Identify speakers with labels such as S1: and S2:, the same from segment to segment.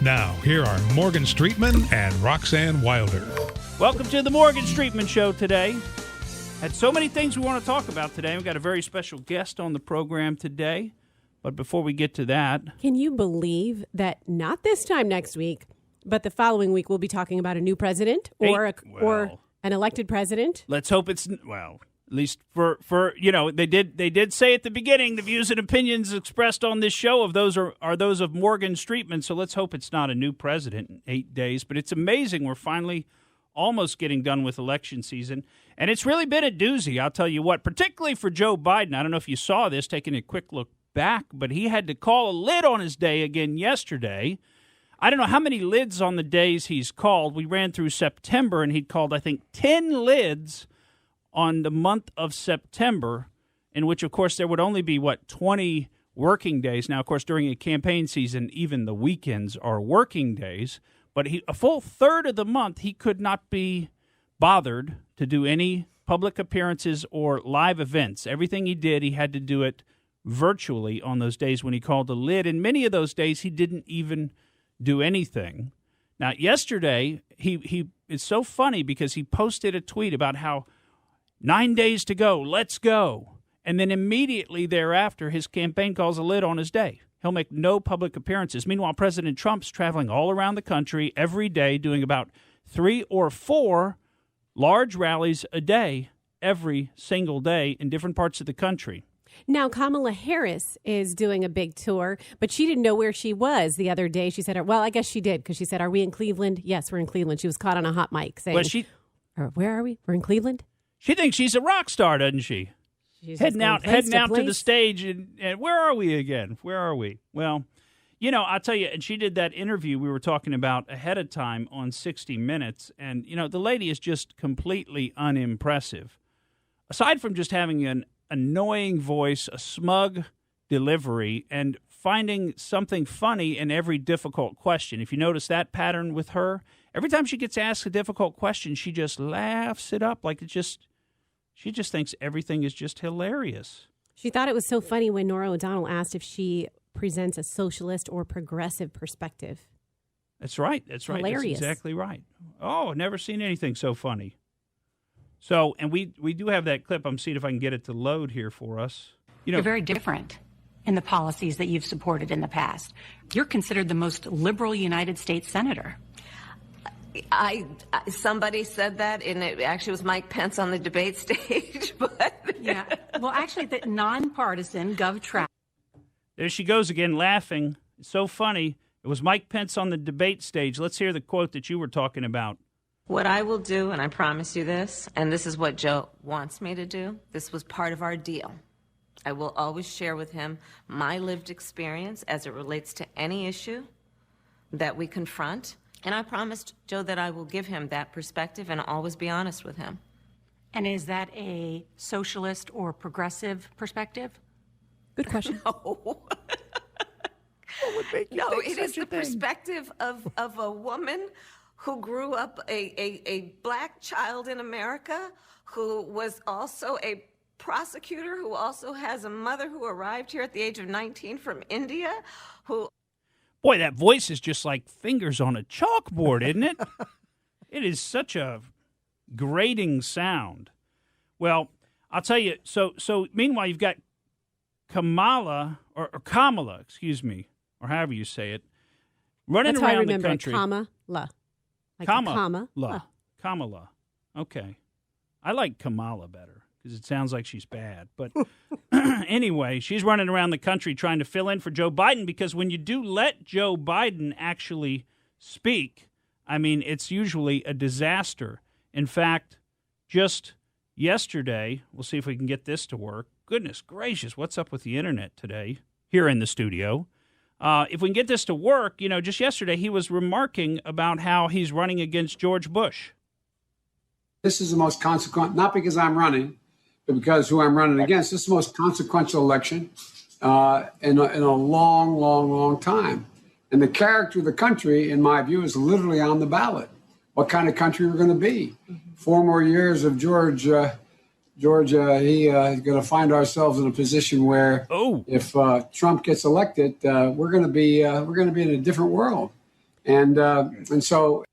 S1: Now, here are Morgan Streetman and Roxanne Wilder.
S2: Welcome to the Morgan Streetman Show today. Had so many things we want to talk about today. We've got a very special guest on the program today. But before we get to that...
S3: Can you believe that not this time next week, but the following week we'll be talking about a new president or an elected president?
S2: Let's hope it's... Well... At least for they did say at the beginning the views and opinions expressed on this show of those are those of Morgan Streetman. So let's hope it's not a new president in 8 days. But it's amazing we're finally almost getting done with election season, and it's really been a doozy. I'll tell you what, particularly for Joe Biden. I don't know if you saw this, taking a quick look back, but he had to call a lid on his day again yesterday. I don't know how many lids on the days he's called. We ran through September, and he'd called I think 10 lids on the month of September, in which, of course, there would only be, 20 working days. Now, of course, during a campaign season, even the weekends are working days. But a full third of the month, he could not be bothered to do any public appearances or live events. Everything he did, he had to do it virtually on those days when he called the lid. And many of those days, he didn't even do anything. Now, yesterday, he it's so funny because he posted a tweet about how 9 days to go, let's go. And then immediately thereafter, his campaign calls a lid on his day. He'll make no public appearances. Meanwhile, President Trump's traveling all around the country every day, doing about 3 or 4 large rallies a day, every single day in different parts of the country.
S3: Now, Kamala Harris is doing a big tour, but she didn't know where she was the other day. She said, well, I guess she did, because she said, are we in Cleveland? Yes, we're in Cleveland. She was caught on a hot mic saying, where are we? We're in Cleveland?
S2: She thinks she's a rock star, doesn't she?
S3: She's
S2: heading out to the stage, and where are we again? Where are we? Well, I'll tell you, and she did that interview we were talking about ahead of time on 60 Minutes, and, the lady is just completely unimpressive. Aside from just having an annoying voice, a smug delivery, and finding something funny in every difficult question. If you notice that pattern with her, every time she gets asked a difficult question, she just laughs it up like she just thinks everything is just hilarious.
S3: She thought it was so funny when Norah O'Donnell asked if she presents a socialist or progressive perspective.
S2: That's right. That's right.
S3: Hilarious.
S2: That's exactly right. Oh, never seen anything so funny. So, and we do have that clip. I'm seeing if I can get it to load here for us.
S4: You're very different in the policies that you've supported in the past. You're considered the most liberal United States senator.
S5: Somebody said that, and it actually was Mike Pence on the debate stage. But
S4: yeah, well, actually, the nonpartisan GovTrack.
S2: There she goes again, laughing. It's so funny. It was Mike Pence on the debate stage. Let's hear the quote that you were talking about.
S5: What I will do, and I promise you this, and this is what Joe wants me to do. This was part of our deal. I will always share with him my lived experience as it relates to any issue that we confront. And I promised Joe that I will give him that perspective and always be honest with him.
S4: And is that a socialist or progressive perspective?
S3: Good question.
S5: No. No, it is the perspective of a woman who grew up a black child in America, who was also a prosecutor, who also has a mother who arrived here at the age of 19 from India, who...
S2: Boy, that voice is just like fingers on a chalkboard, isn't it? It is such a grating sound. Well, I'll tell you, so meanwhile, you've got Kamala, or Kamala, excuse me, or however you say it, running
S3: That's
S2: around
S3: how I remember
S2: the country.
S3: Kamala. Like
S2: Kamala. Okay. I like Kamala better because it sounds like she's bad. But anyway, she's running around the country trying to fill in for Joe Biden, because when you do let Joe Biden actually speak, I mean, it's usually a disaster. In fact, just yesterday, we'll see if we can get this to work. Goodness gracious, what's up with the internet today here in the studio? If we can get this to work, just yesterday he was remarking about how he's running against George Bush.
S6: This is the most consequential, not because I'm running, but because who I'm running against. This is the most consequential election in a long, long, long time. And the character of the country, in my view, is literally on the ballot. What kind of country we're going to be. 4 more years of Georgia, is going to find ourselves in a position where if Trump gets elected, we're going to be in a different world. And so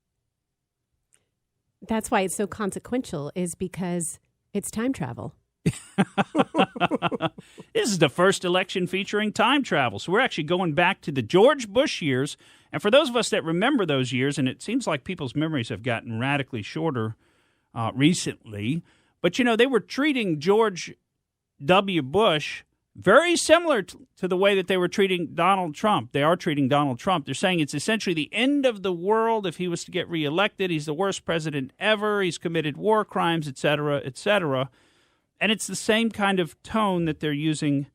S3: that's why it's so consequential, is because it's time travel.
S2: This is the first election featuring time travel. So we're actually going back to the George Bush years. And for those of us that remember those years, and it seems like people's memories have gotten radically shorter recently, but, they were treating George W. Bush very similar to the way that they were treating Donald Trump. They are treating Donald Trump. They're saying it's essentially the end of the world if he was to get reelected. He's the worst president ever. He's committed war crimes, et cetera, et cetera. And it's the same kind of tone that they're using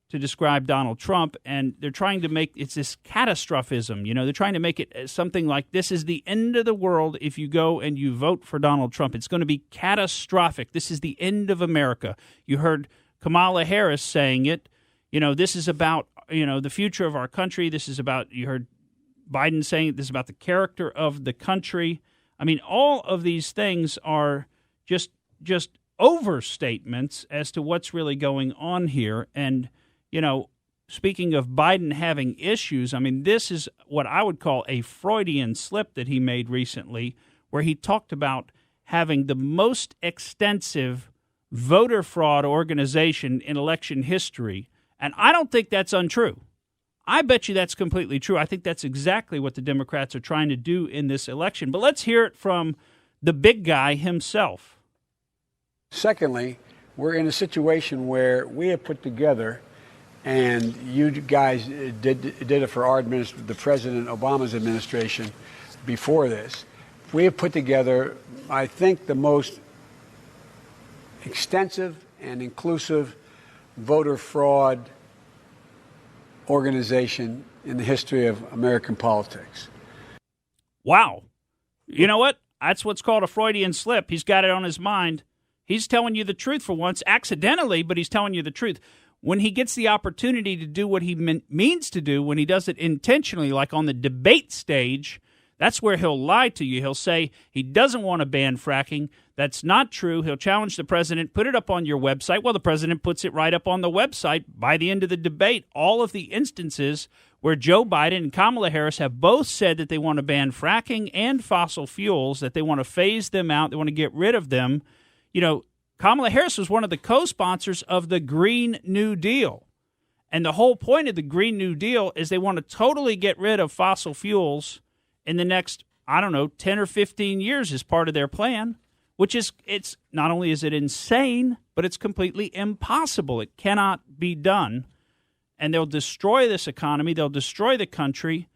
S2: to describe Donald Trump, and they're trying to make it's this catastrophism. They're trying to make it something like this is the end of the world if you go and you vote for Donald Trump. It's going to be catastrophic. This is the end of America. You heard Kamala Harris saying it. This is about, the future of our country. This is about, you heard Biden saying it, this is about the character of the country. I mean, all of these things are just overstatements as to what's really going on here. And, speaking of Biden having issues, I mean, this is what I would call a Freudian slip that he made recently, where he talked about having the most extensive voter fraud organization in election history. And I don't think that's untrue. I bet you that's completely true. I think that's exactly what the Democrats are trying to do in this election. But let's hear it from the big guy himself.
S6: Secondly, we're in a situation where we have put together, and you guys did it for our administration, the President Obama's administration before this. We have put together, I think, the most extensive and inclusive voter fraud organization in the history of American politics.
S2: Wow. You know what? That's what's called a Freudian slip. He's got it on his mind. He's telling you the truth for once, accidentally, but he's telling you the truth. When he gets the opportunity to do what he means to do, when he does it intentionally, like on the debate stage, that's where he'll lie to you. He'll say he doesn't want to ban fracking. That's not true. He'll challenge the president, put it up on your website. Well, the president puts it right up on the website. By the end of the debate, all of the instances where Joe Biden and Kamala Harris have both said that they want to ban fracking and fossil fuels, that they want to phase them out, they want to get rid of them. Kamala Harris was one of the co-sponsors of the Green New Deal. And the whole point of the Green New Deal is they want to totally get rid of fossil fuels in the next, 10 or 15 years as part of their plan, which is, it's not only is it insane, but it's completely impossible. It cannot be done. And they'll destroy this economy. They'll destroy the country.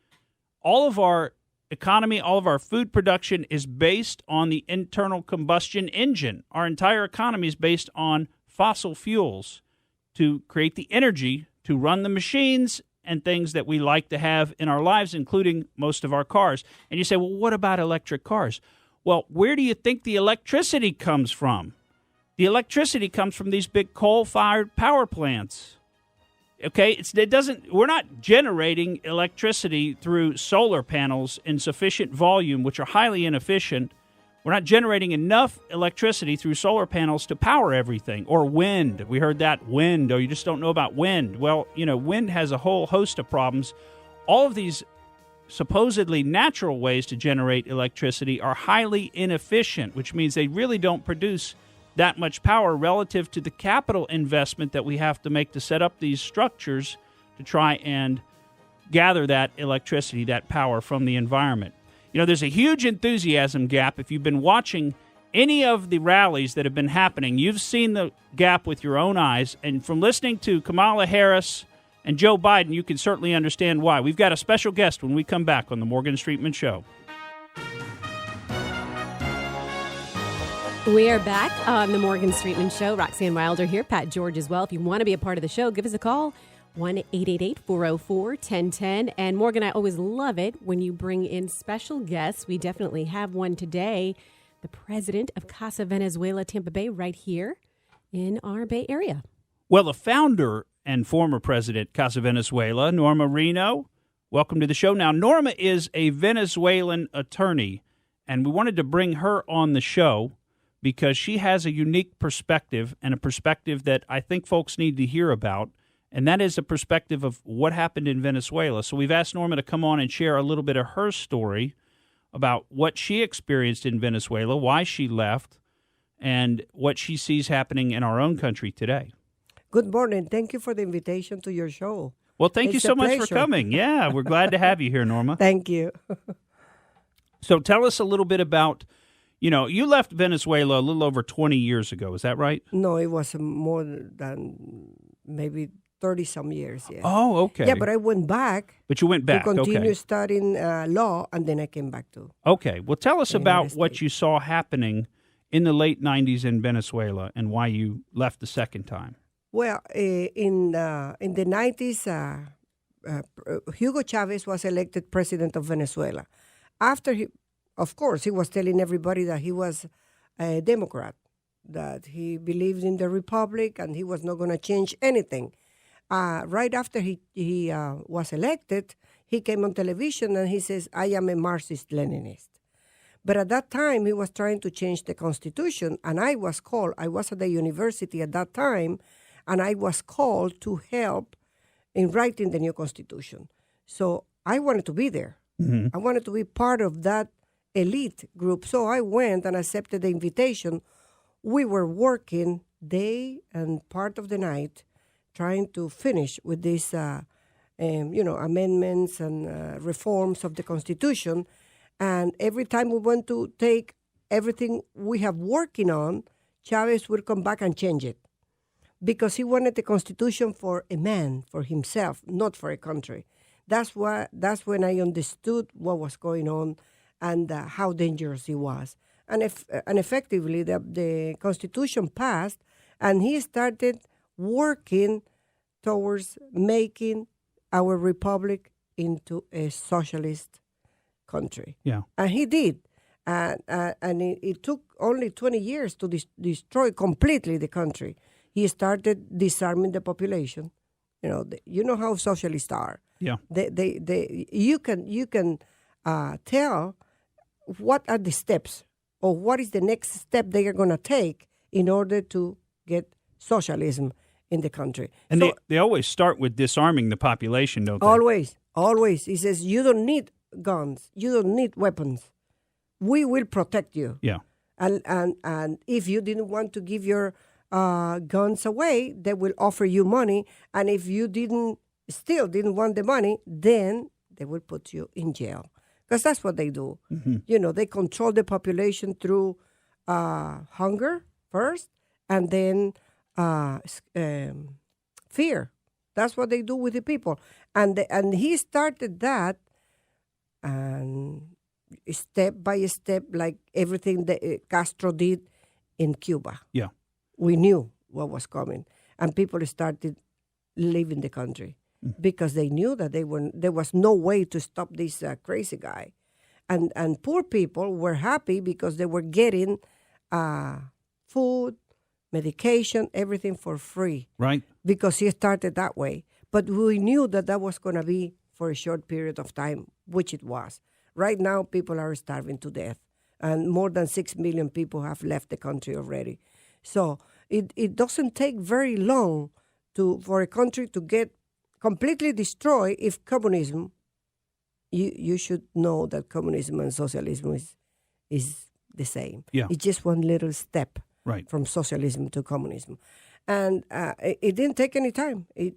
S2: All of our economy, all of our food production is based on the internal combustion engine. Our entire economy is based on fossil fuels to create the energy to run the machines and things that we like to have in our lives, including most of our cars. And you say, well, what about electric cars? Well, where do you think the electricity comes from? The electricity comes from these big coal-fired power plants. Okay, we're not generating electricity through solar panels in sufficient volume, which are highly inefficient. We're not generating enough electricity through solar panels to power everything. Or wind. We heard that, wind. Oh, you just don't know about wind. Well, wind has a whole host of problems. All of these supposedly natural ways to generate electricity are highly inefficient, which means they really don't produce that much power relative to the capital investment that we have to make to set up these structures to try and gather that electricity, that power from the environment. There's a huge enthusiasm gap. If you've been watching any of the rallies that have been happening, you've seen the gap with your own eyes. And from listening to Kamala Harris and Joe Biden, you can certainly understand why. We've got a special guest when we come back on the Morgan Streetman Show.
S3: We are back on the Morgan Streetman Show. Roxanne Wilder here, Pat George as well. If you want to be a part of the show, give us a call, 1-888-404-1010. And Morgan, I always love it when you bring in special guests. We definitely have one today, the president of Casa Venezuela Tampa Bay, right here in our Bay Area.
S2: Well, the founder and former president, Casa Venezuela, Norma Reno, welcome to the show. Now, Norma is a Venezuelan attorney, and we wanted to bring her on the show because she has a unique perspective, and a perspective that I think folks need to hear about. and that is a perspective of what happened in Venezuela. So we've asked Norma to come on and share a little bit of her story about what she experienced in Venezuela, why she left, and what she sees happening in our own country today.
S7: Good morning. Thank you for the invitation to your show.
S2: Well, thank you so much for coming. Yeah, we're glad to have you here, Norma.
S7: Thank you.
S2: So tell us a little bit about, you left Venezuela a little over 20 years ago. Is that right?
S7: No, it was more than maybe 30-some years, yeah.
S2: Oh, okay.
S7: Yeah, but I went back.
S2: But you went back,
S7: to continue studying law, and then I came back to.
S2: Okay. Well, tell us about what you saw happening in the late 90s in Venezuela and why you left the second time.
S7: Well, in the 90s, Hugo Chavez was elected president of Venezuela. After of course, he was telling everybody that he was a Democrat, that he believed in the republic and he was not going to change anything. Right after he was elected, he came on television and he says, I am a Marxist-Leninist. But at that time, he was trying to change the Constitution, and I was at the university at that time, and I was called to help in writing the new Constitution. So I wanted to be there. Mm-hmm. I wanted to be part of that elite group. So I went and accepted the invitation. We were working day and part of the night trying to finish with these amendments and reforms of the Constitution. And every time we want to take everything we have working on, Chavez would come back and change it. Because he wanted the Constitution for a man, for himself, not for a country. That's when I understood what was going on and how dangerous it was. And effectively, the Constitution passed, and he started working towards making our republic into a socialist country.
S2: Yeah.
S7: And he did. And it took only 20 years to destroy completely the country. He started disarming the population. You know how socialists are.
S2: Yeah.
S7: You can tell what are the steps or what is the next step they are going to take in order to get socialism in the country.
S2: And they always start with disarming the population, don't they?
S7: Always. He says, you don't need guns. You don't need weapons. We will protect you.
S2: Yeah.
S7: And if you didn't want to give your guns away, they will offer you money. And if you still didn't want the money, then they will put you in jail. Because that's what they do. Mm-hmm. They control the population through hunger first, and then fear. That's what they do with the people. And he started that, and step by step, like everything that Castro did in Cuba.
S2: Yeah.
S7: We knew what was coming, and people started leaving the country because they knew that there was no way to stop this crazy guy. And poor people were happy because they were getting food, medication, everything for free.
S2: Right.
S7: Because he started that way. But we knew that was going to be for a short period of time, which it was. Right now, people are starving to death, and more than 6 million people have left the country already. So it doesn't take very long for a country to get completely destroyed if communism, you should know that communism and socialism is the same.
S2: Yeah.
S7: It's just one little step
S2: right
S7: from socialism to communism. And it didn't take any time. It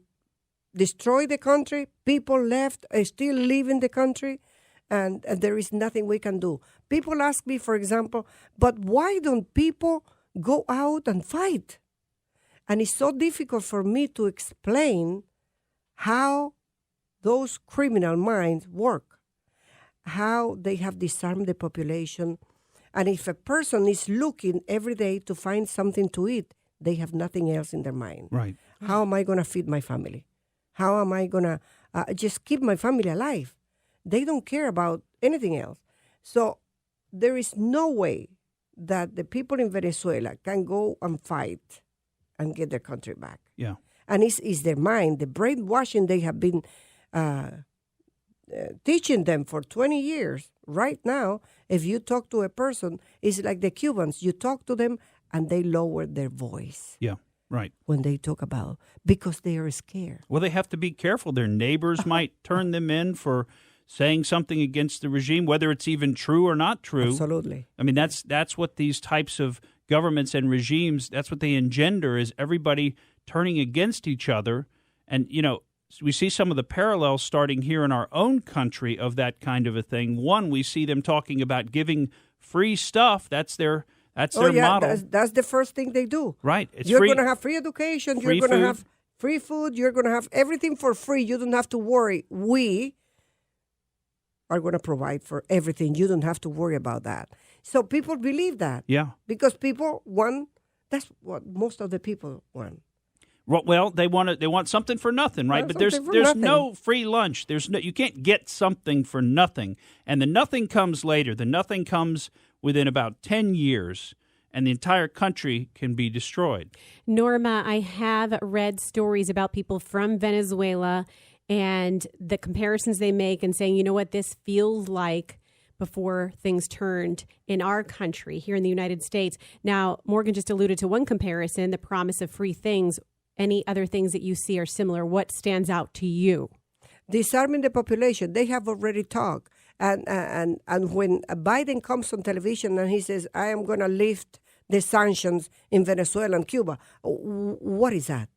S7: destroyed the country. People left, still live in the country, and there is nothing we can do. People ask me, for example, but why don't people go out and fight? And it's so difficult for me to explain how those criminal minds work, how they have disarmed the population. And if a person is looking every day to find something to eat, they have nothing else in their mind.
S2: Right.
S7: How am I going to feed my family? How am I going to just keep my family alive? They don't care about anything else. So there is no way that the people in Venezuela can go and fight and get their country back.
S2: Yeah.
S7: And it's their mind, the brainwashing they have been teaching them for 20 years. Right now, if you talk to a person, it's like the Cubans. You talk to them and they lower their voice.
S2: Yeah. Right.
S7: when they talk about, because they are scared.
S2: Well, they have to be careful. Their neighbors might turn them in for saying something against the regime, whether it's even true or not true.
S7: Absolutely.
S2: I mean, that's what these types of governments and regimes, that's what they engender, is everybody turning against each other. And, you know, we see some of the parallels starting here in our own country of that kind of a thing. One, we see them talking about giving free stuff. That's their model.
S7: That's the first thing they do.
S2: Right. It's
S7: you're
S2: free.
S7: going to have free education.
S2: Free
S7: You're going to
S2: food.
S7: have free food. You're going to have everything for free. You don't have to worry. We are going to provide for everything. You don't have to worry about that. So people believe that.
S2: Yeah.
S7: Because people want, that's what most of the people want.
S2: Well, they want something for nothing, right? But there's no free lunch. You can't get something for nothing. And the nothing comes later. The nothing comes within about 10 years, and the entire country can be destroyed.
S3: Norma, I have read stories about people from Venezuela and the comparisons they make and saying, you know what, this feels like before things turned in our country here in the United States. Now, Morgan just alluded to one comparison, the promise of free things. Any other things that you see are similar? What stands out to you?
S7: Disarming the population. They have already talked. And when Biden comes on television and he says, I am going to lift the sanctions in Venezuela and Cuba, what is that?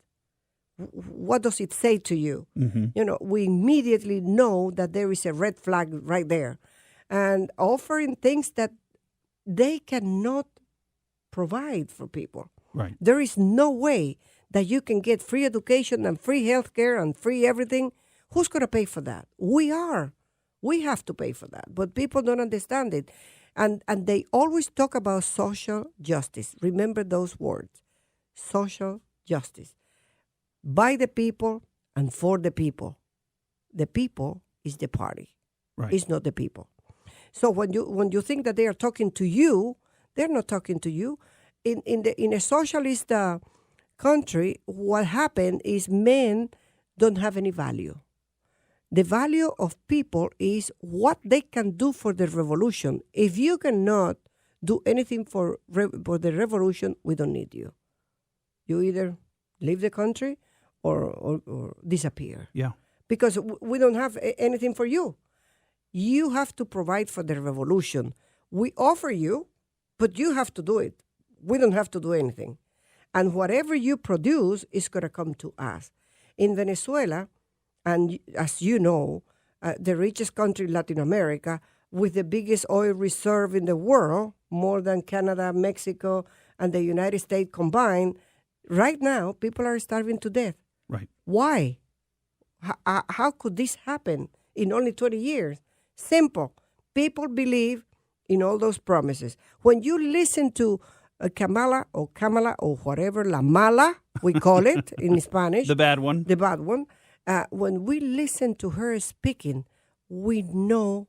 S7: What does it say to you? Mm-hmm. You know, we immediately know that there is a red flag right there. And offering things that they cannot provide for people.
S2: Right.
S7: There is no way that you can get free education and free health care and free everything. Who's going to pay for that? We are. We have to pay for that. But people don't understand it. And they always talk about social justice. Remember those words. Social justice. By the people and for the people. The people is the party.
S2: Right.
S7: It's not the people. So when you think that they are talking to you, they're not talking to you. In a socialist country, what happened is men don't have any value. The value of people is what they can do for the revolution. If you cannot do anything for the revolution, we don't need you. You either leave the country or disappear.
S2: Yeah.
S7: Because we don't have anything for you. You have to provide for the revolution. We offer you, but you have to do it. We don't have to do anything. And whatever you produce is going to come to us. In Venezuela, and as you know, the richest country in Latin America, with the biggest oil reserve in the world, more than Canada, Mexico, and the United States combined, right now, people are starving to death.
S2: Right.
S7: Why? How could this happen in only 20 years? Simple. People believe in all those promises. When you listen to Kamala or whatever, La Mala, we call it in Spanish.
S2: The bad one.
S7: The bad one. When we listen to her speaking, we know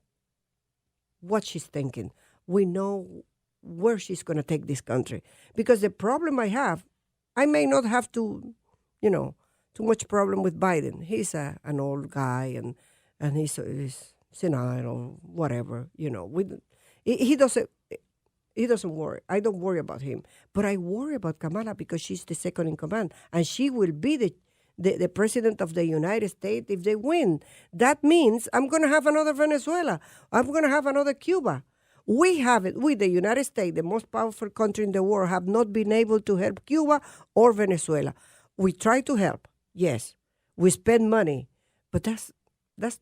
S7: what she's thinking. We know where she's going to take this country. Because the problem I have, I may not have too much problem with Biden. He's an old guy and he's senile or whatever. He doesn't worry. I don't worry about him. But I worry about Kamala because she's the second in command. And she will be the president of the United States if they win. That means I'm going to have another Venezuela. I'm going to have another Cuba. We have it. We, the United States, the most powerful country in the world, have not been able to help Cuba or Venezuela. We try to help, yes. We spend money. But that's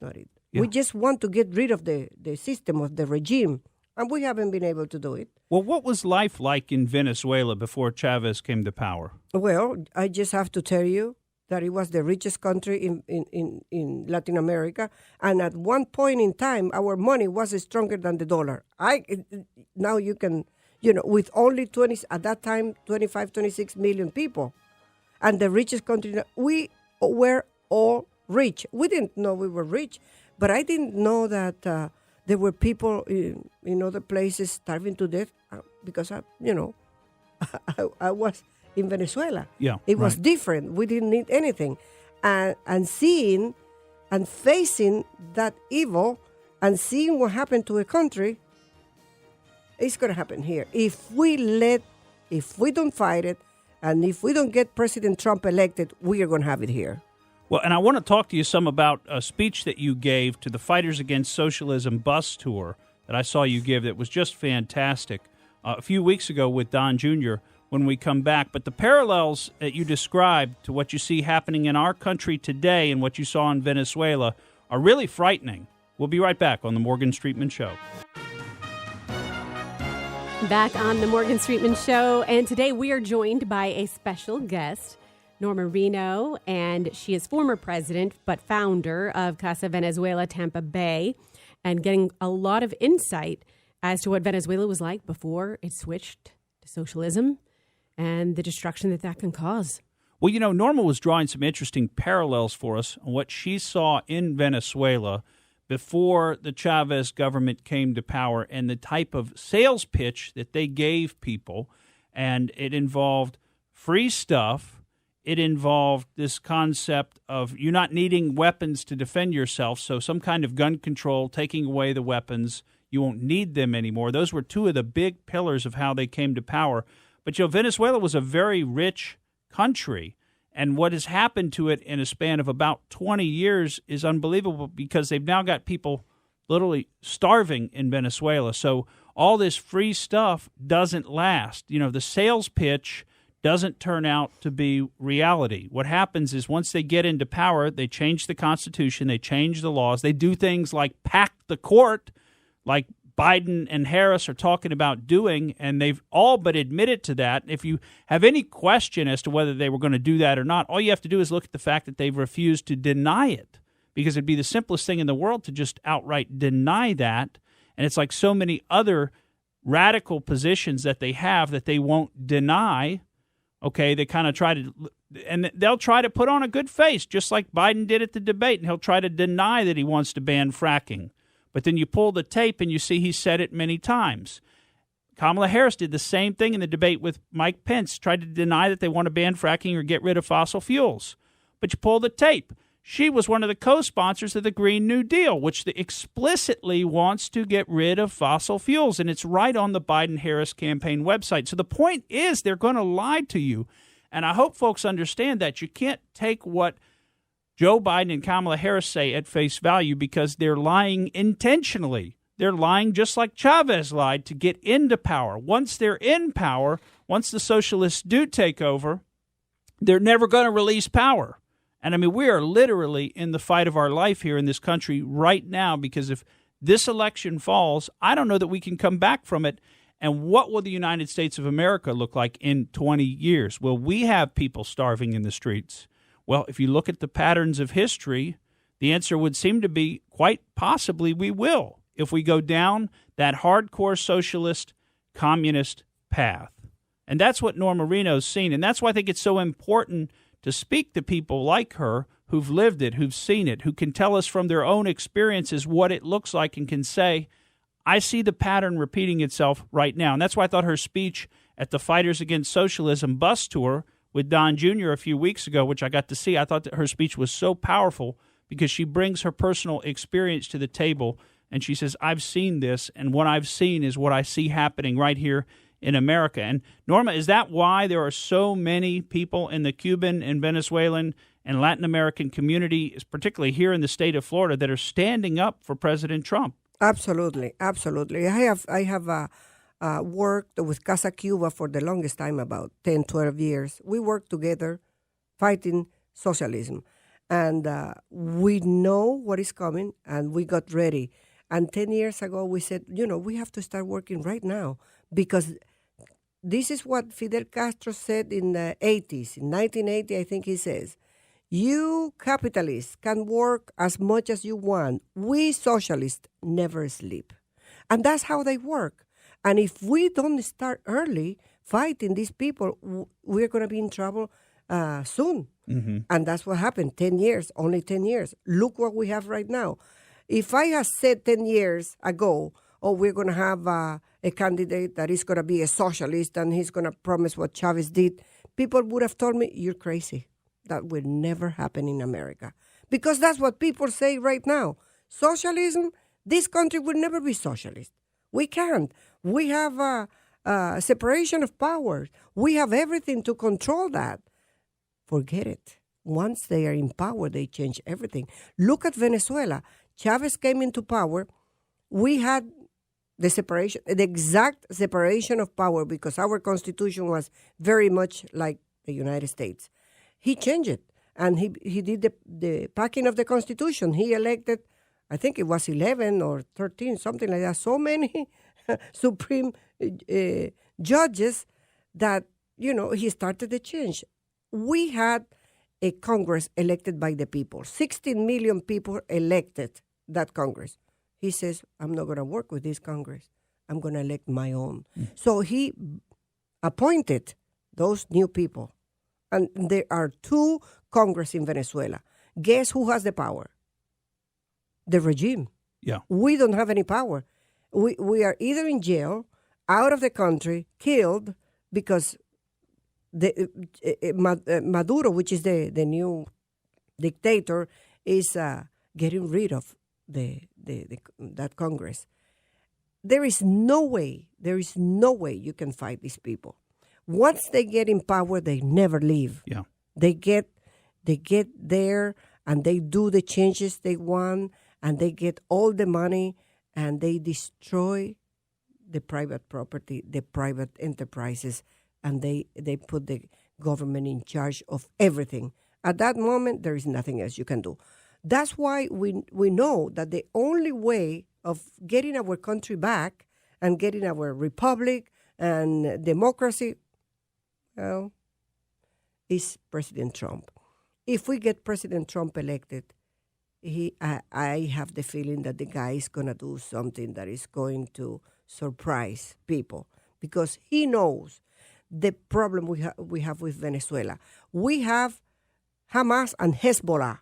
S7: not it. Yeah. We just want to get rid of the system, of the regime. And we haven't been able to do it.
S2: Well, what was life like in Venezuela before Chavez came to power?
S7: Well, I just have to tell you that it was the richest country in Latin America. And at one point in time, our money was stronger than the dollar. Now you can, with only 25, 26 million people. And the richest country, we were all rich. We didn't know we were rich, but I didn't know that there were people in other places starving to death because, I was in Venezuela.
S2: Yeah,
S7: it was different. We didn't need anything. And seeing and facing that evil and seeing what happened to a country, it's going to happen here. If we don't fight it, And if we don't get President Trump elected, we are going to have it here.
S2: Well, and I want to talk to you some about a speech that you gave to the Fighters Against Socialism bus tour that I saw you give that was just fantastic a few weeks ago with Don Jr. when we come back. But the parallels that you described to what you see happening in our country today and what you saw in Venezuela are really frightening. We'll be right back on the Morgan Streetman Show.
S3: Back on the Morgan Streetman Show, and today we are joined by a special guest, Norma Reno, and she is former president but founder of Casa Venezuela Tampa Bay, and getting a lot of insight as to what Venezuela was like before it switched to socialism and the destruction that can cause.
S2: Well, you know, Norma was drawing some interesting parallels for us on what she saw in Venezuela before the Chavez government came to power and the type of sales pitch that they gave people. And it involved free stuff. It involved this concept of you not needing weapons to defend yourself. So some kind of gun control, taking away the weapons. You won't need them anymore. Those were two of the big pillars of how they came to power. But, you know, Venezuela was a very rich country. And what has happened to it in a span of about 20 years is unbelievable because they've now got people literally starving in Venezuela. So all this free stuff doesn't last. You know, the sales pitch doesn't turn out to be reality. What happens is once they get into power, they change the Constitution, they change the laws, they do things like pack the court, like Biden and Harris are talking about doing, and they've all but admitted to that. If you have any question as to whether they were going to do that or not, all you have to do is look at the fact that they've refused to deny it, because it'd be the simplest thing in the world to just outright deny that. And it's like so many other radical positions that they have that they won't deny. Okay, they kind of try to, and they'll try to put on a good face, just like Biden did at the debate, and he'll try to deny that he wants to ban fracking. But then you pull the tape and you see he said it many times. Kamala Harris did the same thing in the debate with Mike Pence, tried to deny that they want to ban fracking or get rid of fossil fuels. But you pull the tape. She was one of the co-sponsors of the Green New Deal, which explicitly wants to get rid of fossil fuels. And it's right on the Biden-Harris campaign website. So the point is they're going to lie to you. And I hope folks understand that. You can't take what Joe Biden and Kamala Harris say at face value because they're lying intentionally. They're lying just like Chavez lied to get into power. Once they're in power, once the socialists do take over, they're never going to release power. And I mean, we are literally in the fight of our life here in this country right now, because if this election falls, I don't know that we can come back from it. And what will the United States of America look like in 20 years? Will we have people starving in the streets? Well, if you look at the patterns of history, the answer would seem to be quite possibly we will if we go down that hardcore socialist, communist path. And that's what Norma Reno's seen. And that's why I think it's so important to speak to people like her who've lived it, who've seen it, who can tell us from their own experiences what it looks like and can say, I see the pattern repeating itself right now. And that's why I thought her speech at the Fighters Against Socialism bus tour with Don Jr. a few weeks ago, which I got to see, I thought that her speech was so powerful because she brings her personal experience to the table. And she says, I've seen this, and what I've seen is what I see happening right here in America. And Norma, is that why there are so many people in the Cuban and Venezuelan and Latin American community, particularly here in the state of Florida, that are standing up for President Trump?
S7: Absolutely, absolutely. I have worked with Casa Cuba for the longest time, about 10, 12 years. We worked together fighting socialism. And we know what is coming, and we got ready. And 10 years ago, we said, we have to start working right now, because this is what Fidel Castro said in the 80s. In 1980, I think he says, you capitalists can work as much as you want. We socialists never sleep. And that's how they work. And if we don't start early fighting these people, we're going to be in trouble soon. Mm-hmm. And that's what happened. 10 years, only 10 years. Look what we have right now. If I had said 10 years ago, we're going to have a candidate that is going to be a socialist and he's going to promise what Chavez did, people would have told me, you're crazy. That will never happen in America. Because that's what people say right now. Socialism, this country will never be socialist. We can't. We have separation of powers. We have everything to control that. Forget it. Once they are in power, they change everything. Look at Venezuela. Chavez came into power. We had the exact separation of power because our constitution was very much like the United States. He changed it, and he did the packing of the constitution. He elected, I think it was 11 or 13, something like that, so many Supreme judges that, he started the change. We had a Congress elected by the people. 16 million people elected that Congress. He says, I'm not going to work with this Congress. I'm going to elect my own. So he appointed those new people. And there are 2 Congress in Venezuela. Guess who has the power? The regime.
S2: Yeah.
S7: We don't have any power. We are either in jail, out of the country, killed, because Maduro, which is the new dictator, is getting rid of that Congress. There is no way you can fight these people. Once they get in power, they never leave.
S2: Yeah.
S7: They get there and they do the changes they want, and they get all the money, and they destroy the private property, the private enterprises, and they put the government in charge of everything. At that moment, there is nothing else you can do. That's why we know that the only way of getting our country back and getting our republic and democracy, well, is President Trump. If we get President Trump elected, I have the feeling that the guy is going to do something that is going to surprise people, because he knows the problem we have with Venezuela. We have Hamas and Hezbollah.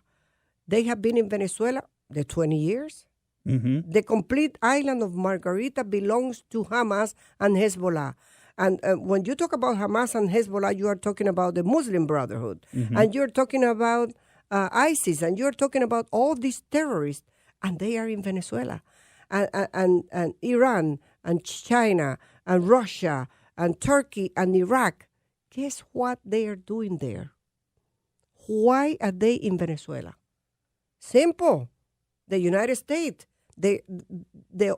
S7: They have been in Venezuela the 20 years. Mm-hmm. The complete island of Margarita belongs to Hamas and Hezbollah. And when you talk about Hamas and Hezbollah, you are talking about the Muslim Brotherhood. Mm-hmm. And you're talking about ISIS, and you're talking about all these terrorists, and they are in Venezuela. And Iran, and China, and Russia, and Turkey, and Iraq. Guess what they are doing there? Why are they in Venezuela? Simple. The United States. The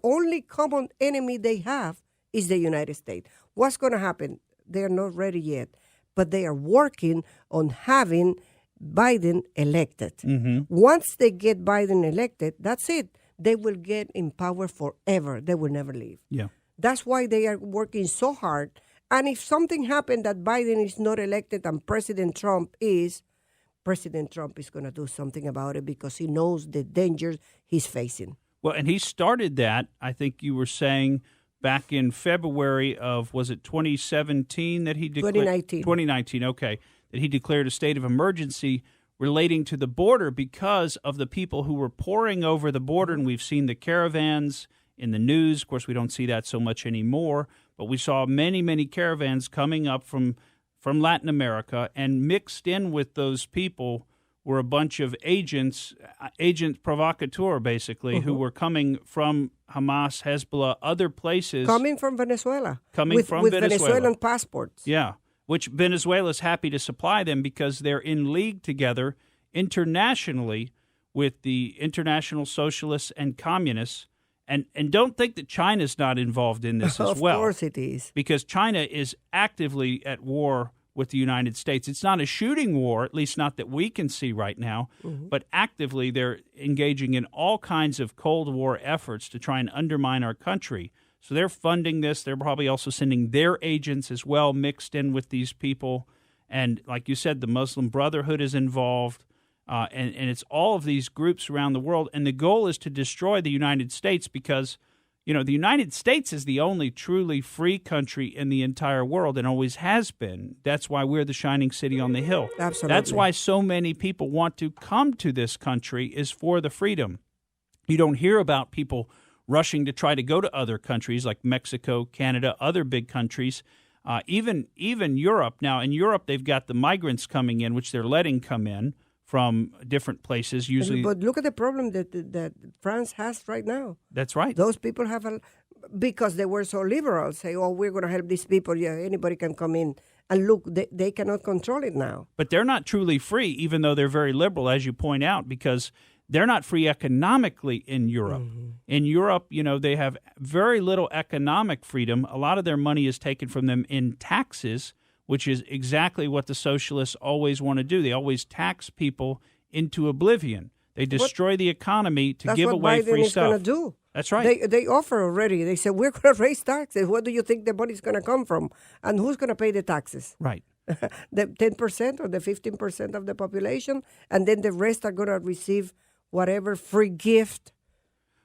S7: only common enemy they have is the United States. What's going to happen? They are not ready yet, but they are working on having Biden elected. Mm-hmm. Once they get Biden elected, that's it. They will get in power forever. They will never leave.
S2: Yeah.
S7: That's why they are working so hard. And if something happened that Biden is not elected and President Trump is going to do something about it, because he knows the dangers he's facing.
S2: Well, and he started that, I think you were saying, back in February of, was it 2017 that he declared?
S7: 2019.
S2: 2019, okay. That he declared a state of emergency relating to the border because of the people who were pouring over the border. And we've seen the caravans in the news. Of course, we don't see that so much anymore. But we saw many, many caravans coming up from Latin America, and mixed in with those people were a bunch of agents provocateur, basically, who were coming from Hamas, Hezbollah, other places.
S7: Coming from Venezuela.
S2: With
S7: Venezuelan passports.
S2: Yeah, which Venezuela's happy to supply them because they're in league together internationally with the international socialists and communists. And don't think that China's not involved in this as well.
S7: Of course it is.
S2: Because China is actively at war with the United States. It's not a shooting war, at least not that we can see right now, but actively they're engaging in all kinds of Cold War efforts to try and undermine our country. So they're funding this. They're probably also sending their agents as well mixed in with these people. And like you said, the Muslim Brotherhood is involved. And it's all of these groups around the world. And the goal is to destroy the United States because, the United States is the only truly free country in the entire world and always has been. That's why we're the shining city on the hill.
S7: Absolutely.
S2: That's why so many people want to come to this country, is for the freedom. You don't hear about people rushing to try to go to other countries like Mexico, Canada, other big countries. Even Europe. Now, in Europe, they've got the migrants coming in, which they're letting come in from different places, usually.
S7: But look at the problem that France has right now.
S2: That's right.
S7: Those people have because they were so liberal, say, oh, we're going to help these people. Yeah, anybody can come in. And look, they cannot control it now.
S2: But they're not truly free, even though they're very liberal, as you point out, because they're not free economically in Europe. Mm-hmm. In Europe, they have very little economic freedom. A lot of their money is taken from them in taxes, which is exactly what the socialists always want to do. They always tax people into oblivion. They destroy the economy to give away free stuff.
S7: That's what Biden is going to do.
S2: That's right.
S7: They offer already. They said, we're going to raise taxes. Where do you think the money's going to come from? And who's going to pay the taxes?
S2: Right.
S7: The 10% or the 15% of the population, and then the rest are going to receive whatever free gift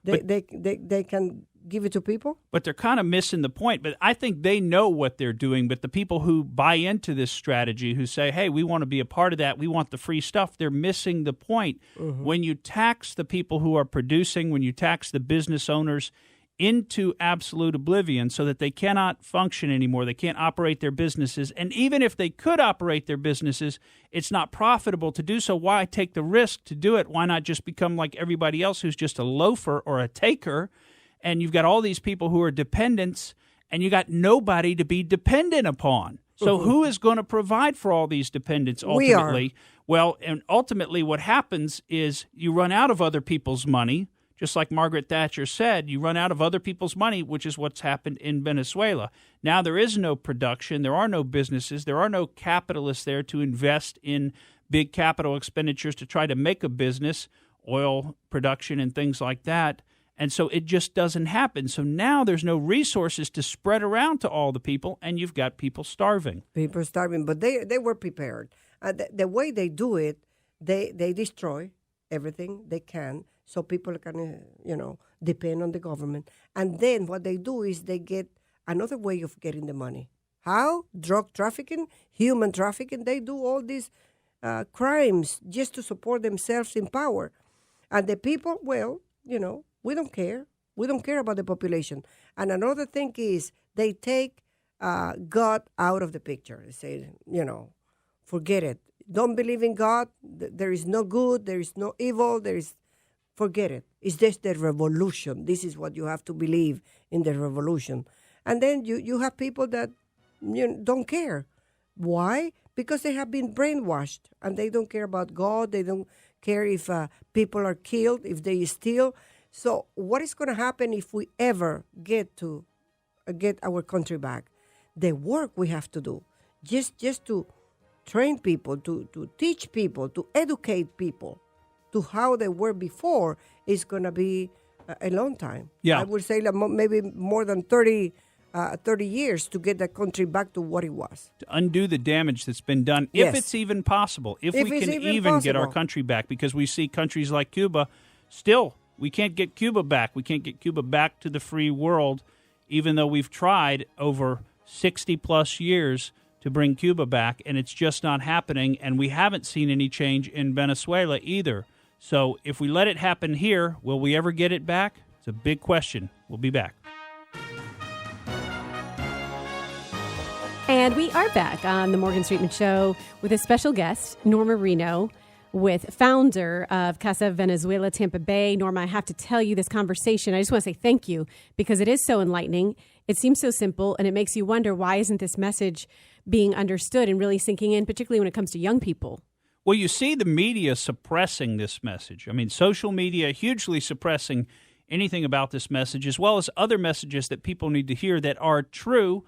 S7: they can give it to people.
S2: But they're kind of missing the point. But I think they know what they're doing. But the people who buy into this strategy, who say, hey, we want to be a part of that, we want the free stuff, they're missing the point. Mm-hmm. When you tax the people who are producing, when you tax the business owners into absolute oblivion so that they cannot function anymore, they can't operate their businesses, and even if they could operate their businesses, it's not profitable to do so. Why take the risk to do it? Why not just become like everybody else who's just a loafer or a taker? And you've got all these people who are dependents, and you got nobody to be dependent upon. So who is going to provide for all these dependents ultimately?
S7: We are.
S2: Well, and ultimately what happens is you run out of other people's money. Just like Margaret Thatcher said, you run out of other people's money, which is what's happened in Venezuela. Now there is no production. There are no businesses. There are no capitalists there to invest in big capital expenditures to try to make a business, oil production and things like that. And so it just doesn't happen. So now there's no resources to spread around to all the people, and you've got people starving.
S7: People starving, but they were prepared. The way they do it, they destroy everything they can so people can, depend on the government. And then what they do is they get another way of getting the money. How? Drug trafficking, human trafficking. They do all these crimes just to support themselves in power. And the people, well, we don't care. We don't care about the population. And another thing is they take God out of the picture. They say, forget it. Don't believe in God. There is no good. There is no evil. Forget it. It's just the revolution. This is what you have to believe in, the revolution. And then you have people that don't care. Why? Because they have been brainwashed and they don't care about God. They don't care if people are killed, if they steal. So what is going to happen if we ever get our country back? The work we have to do, just to train people, to teach people, to educate people to how they were before, is going to be a long time.
S2: Yeah.
S7: I would say maybe more than 30 years to get the country back to what it was.
S2: To undo the damage that's been done,
S7: yes.
S2: if it's even possible, if we can
S7: even
S2: get our country back, because we see countries like Cuba still. We can't get Cuba back. We can't get Cuba back to the free world, even though we've tried over 60-plus years to bring Cuba back, and it's just not happening, and we haven't seen any change in Venezuela either. So if we let it happen here, will we ever get it back? It's a big question. We'll be back.
S3: And we are back on the Morgan Streetman Show with a special guest, Norma Reno, with founder of Casa Venezuela Tampa Bay. Norma, I have to tell you this conversation. I just want to say thank you because it is so enlightening. It seems so simple, and it makes you wonder, why isn't this message being understood and really sinking in, particularly when it comes to young people?
S2: Well, you see the media suppressing this message. I mean, social media hugely suppressing anything about this message, as well as other messages that people need to hear that are true,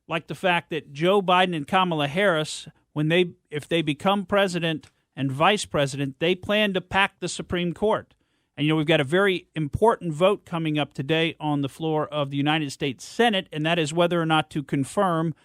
S2: like the fact that Joe Biden and Kamala Harris, if they become president and vice president, they plan to pack the Supreme Court. And, we've got a very important vote coming up today on the floor of the United States Senate, and that is whether or not to confirm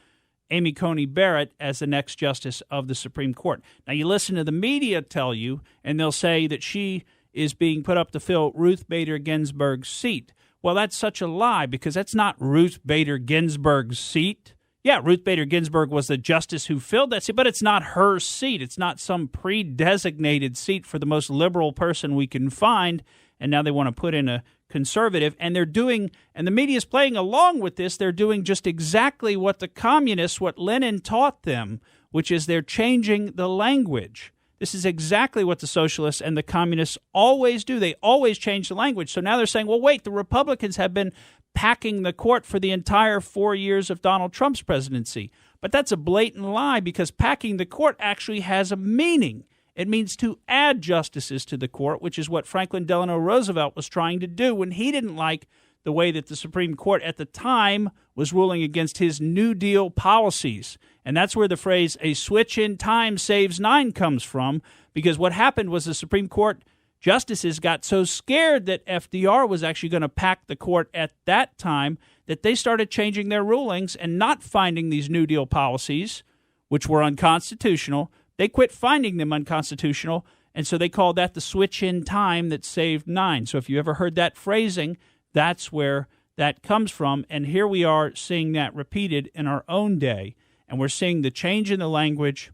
S2: Amy Coney Barrett as the next justice of the Supreme Court. Now, you listen to the media tell you, and they'll say that she is being put up to fill Ruth Bader Ginsburg's seat. Well, that's such a lie, because that's not Ruth Bader Ginsburg's seat. Yeah, Ruth Bader Ginsburg was the justice who filled that seat, but it's not her seat. It's not some pre-designated seat for the most liberal person we can find, and now they want to put in a conservative. And the media is playing along with this. They're doing just exactly what the communists, what Lenin taught them, which is they're changing the language. This is exactly what the socialists and the communists always do. They always change the language. So now they're saying, well, wait, the Republicans have been packing the court for the entire 4 years of Donald Trump's presidency. But that's a blatant lie, because packing the court actually has a meaning. It means to add justices to the court, which is what Franklin Delano Roosevelt was trying to do when he didn't like the way that the Supreme Court at the time was ruling against his New Deal policies. And that's where the phrase, a switch in time saves 9, comes from, because what happened was the Supreme Court justices got so scared that FDR was actually going to pack the court at that time that they started changing their rulings and not finding these New Deal policies, which were unconstitutional. They quit finding them unconstitutional, and so they called that the switch in time that saved 9. So if you ever heard that phrasing, that's where that comes from. And here we are seeing that repeated in our own day, and we're seeing the change in the language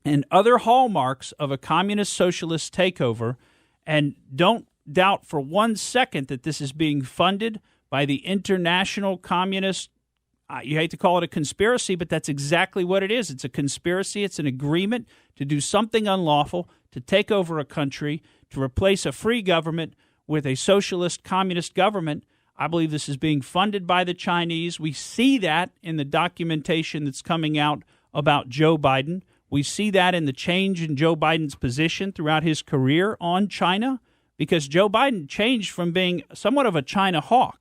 S2: and other hallmarks of a communist socialist takeover. And don't doubt for 1 second that this is being funded by the international communist. You hate to call it a conspiracy, but that's exactly what it is. It's a conspiracy. It's an agreement to do something unlawful, to take over a country, to replace a free government with a socialist communist government. I believe this is being funded by the Chinese. We see that in the documentation that's coming out about Joe Biden. We see that in the change in Joe Biden's position throughout his career on China, because Joe Biden changed from being somewhat of a China hawk.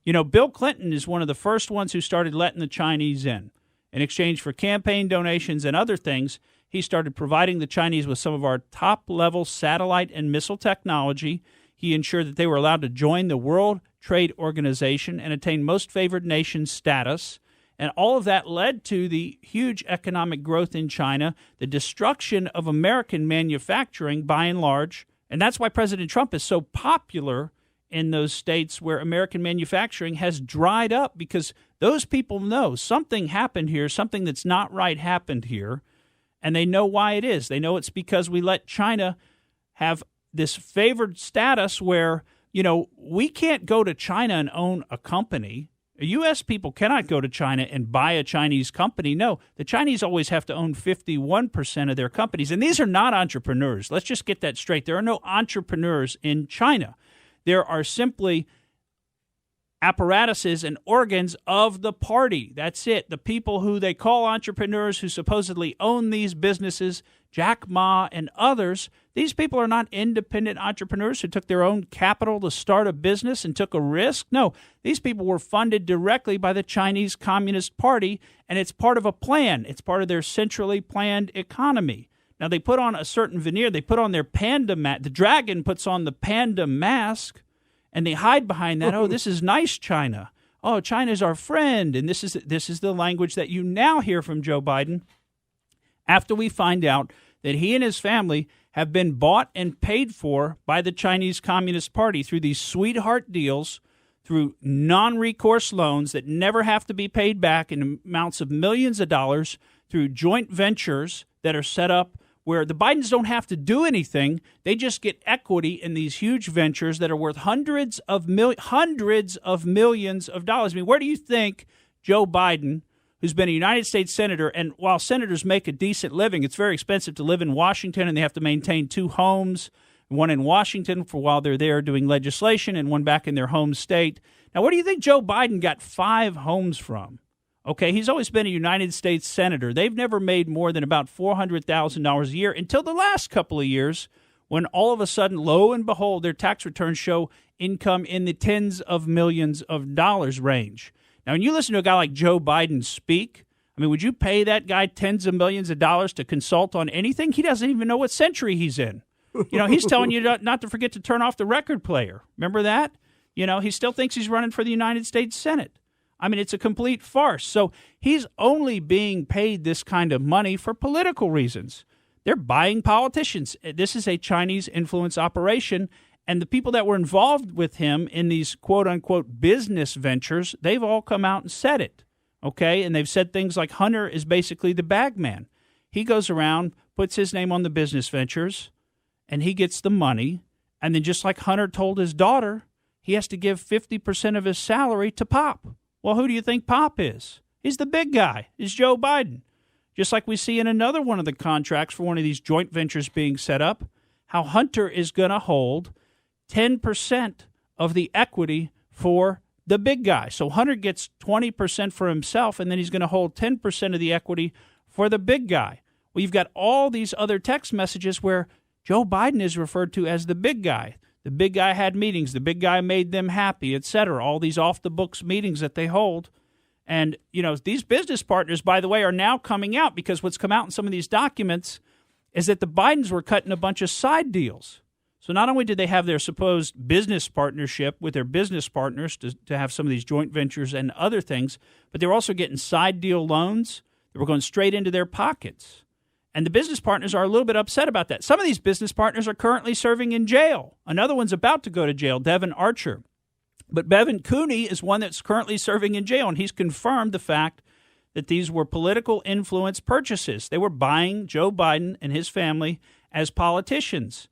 S2: You know, Bill Clinton is one of the first ones who started letting the Chinese in. In exchange for campaign donations and other things, he started providing the Chinese with some of our top-level satellite and missile technology. He ensured that they were allowed to join the World Trade Organization and attain most favored nation status. And all of that led to the huge economic growth in China, the destruction of American manufacturing by and large. And that's why President Trump is so popular in those states where American manufacturing has dried up, because those people know something happened here, something that's not right happened here, and they know why it is. They know it's because we let China have this favored status where, you know, we can't go to China and own a company. U.S. people cannot go to China and buy a Chinese company. No, the Chinese always have to own 51% of their companies. And these are not entrepreneurs. Let's just get that straight. There are no entrepreneurs in China. There are simply apparatuses and organs of the party. That's it. The people who they call entrepreneurs, who supposedly own these businesses, Jack Ma and others, these people are not independent entrepreneurs who took their own capital to start a business and took a risk. No, these people were funded directly by the Chinese Communist Party, and it's part of a plan. It's part of their centrally planned economy. Now, they put on a certain veneer. They put on their panda mask. The dragon puts on the panda mask, and they hide behind that. Oh, this is nice China. Oh, China's our friend. And this is the language that you now hear from Joe Biden after we find out that he and his family have been bought and paid for by the Chinese Communist Party through these sweetheart deals, through non-recourse loans that never have to be paid back in amounts of millions of dollars, through joint ventures that are set up where the Bidens don't have to do anything. They just get equity in these huge ventures that are worth hundreds of millions of dollars. I mean, where do you think Joe Biden, who's been a United States senator, and while senators make a decent living, it's very expensive to live in Washington, and they have to maintain 2 homes, one in Washington for while they're there doing legislation and one back in their home state. Now, where do you think Joe Biden got 5 homes from? Okay, he's always been a United States senator. They've never made more than about $400,000 a year until the last couple of years, when all of a sudden, lo and behold, their tax returns show income in the tens of millions of dollars range. Now, when you listen to a guy like Joe Biden speak, I mean, would you pay that guy tens of millions of dollars to consult on anything? He doesn't even know what century he's in. You know, he's telling you not to forget to turn off the record player. Remember that? You know, he still thinks he's running for the United States Senate. I mean, it's a complete farce. So he's only being paid this kind of money for political reasons. They're buying politicians. This is a Chinese influence operation. And the people that were involved with him in these quote-unquote business ventures, they've all come out and said it, okay? And they've said things like Hunter is basically the bag man. He goes around, puts his name on the business ventures, and he gets the money. And then just like Hunter told his daughter, he has to give 50% of his salary to Pop. Well, who do you think Pop is? He's the big guy. He's Joe Biden. Just like we see in another one of the contracts for one of these joint ventures being set up, how Hunter is going to hold 10% of the equity for the big guy. So Hunter gets 20% for himself, and then he's going to hold 10% of the equity for the big guy. Well, you've got all these other text messages where Joe Biden is referred to as the big guy. The big guy had meetings. The big guy made them happy, etc. All these off-the-books meetings that they hold. And, these business partners, by the way, are now coming out because what's come out in some of these documents is that the Bidens were cutting a bunch of side deals. So not only did they have their supposed business partnership with their business partners to have some of these joint ventures and other things, but they were also getting side deal loans that were going straight into their pockets. And the business partners are a little bit upset about that. Some of these business partners are currently serving in jail. Another one's about to go to jail, Devin Archer. But Bevan Cooney is one that's currently serving in jail, and he's confirmed the fact that these were political influence purchases. They were buying Joe Biden and his family as politicians,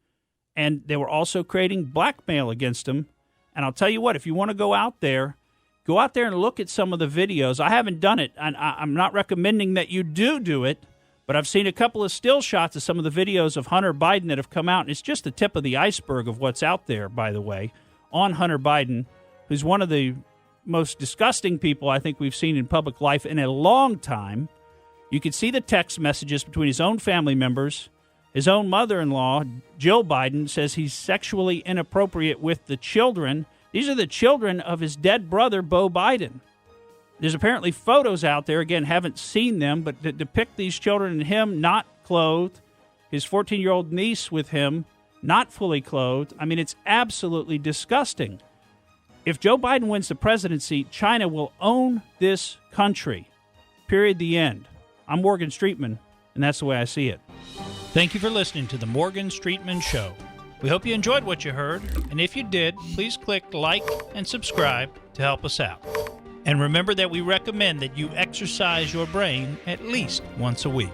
S2: and they were also creating blackmail against him. And I'll tell you what, if you want to go out there and look at some of the videos. I haven't done it, and I'm not recommending that you do it, but I've seen a couple of still shots of some of the videos of Hunter Biden that have come out, and it's just the tip of the iceberg of what's out there, by the way, on Hunter Biden, who's one of the most disgusting people I think we've seen in public life in a long time. You can see the text messages between his own family members. His own mother-in-law, Jill Biden, says he's sexually inappropriate with the children. These are the children of his dead brother, Beau Biden. There's apparently photos out there, again, haven't seen them, but that depict these children and him not clothed, his 14-year-old niece with him not fully clothed. I mean, it's absolutely disgusting. If Joe Biden wins the presidency, China will own this country. Period. The end. I'm Morgan Streetman, and that's the way I see it. Thank you for listening to the Morgan Streetman Show. We hope you enjoyed what you heard, and if you did, please click like and subscribe to help us out. And remember that we recommend that you exercise your brain at least once a week.